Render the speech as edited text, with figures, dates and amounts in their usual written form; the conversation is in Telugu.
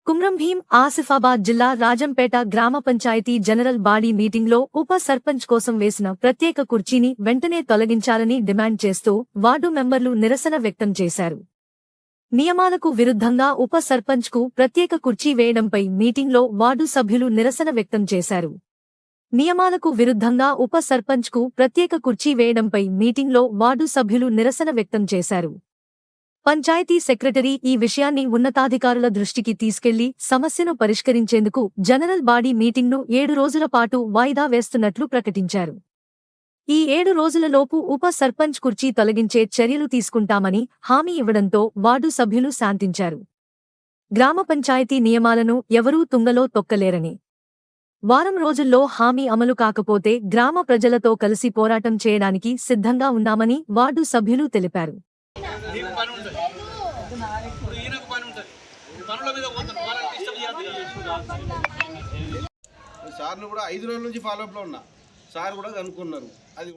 కుమ్రంభీం ఆసిఫాబాద్ జిల్లా రాజంపేట గ్రామ పంచాయతీ జనరల్ బాడీ మీటింగ్లో ఉప సర్పంచ్ కోసం వేసిన ప్రత్యేక కుర్చీని వెంటనే తొలగించాలని డిమాండ్ చేస్తూ వార్డు మెంబర్లు నిరసన వ్యక్తం చేశారు. నియమాలకు విరుద్ధంగా ఉప సర్పంచ్కు ప్రత్యేక కుర్చీ వేయడంపై మీటింగ్లో వార్డు సభ్యులు నిరసన వ్యక్తం చేశారు. నియమాలకు విరుద్ధంగా ఉప సర్పంచ్కు ప్రత్యేక కుర్చీ వేయడంపై మీటింగ్లో వార్డు సభ్యులు నిరసన వ్యక్తం చేశారు. పంచాయతీ సెక్రటరీ ఈ విషయాన్ని ఉన్నతాధికారుల దృష్టికి తీసుకెళ్లి సమస్యను పరిష్కరించేందుకు జనరల్ బాడీ మీటింగ్ను 7 రోజుల పాటు వాయిదా వేస్తున్నట్లు ప్రకటించారు. ఈ 7 రోజులలోపు ఉప సర్పంచ్ కుర్చీ తొలగించే చర్యలు తీసుకుంటామని హామీ ఇవ్వడంతో వార్డు సభ్యులు శాంతించారు. గ్రామ పంచాయతీ నియమాలను ఎవరూ తుంగలో తొక్కలేరని, వారం రోజుల్లో హామీ అమలు కాకపోతే గ్రామ ప్రజలతో కలిసి పోరాటం చేయడానికి సిద్ధంగా ఉన్నామని వార్డు సభ్యులు తెలిపారు. సార్లు కూడా 5 రోజుల నుంచి ఫాలోఅప్లో ఉన్నా, సార్ కూడా కనుక్కున్నారు. అది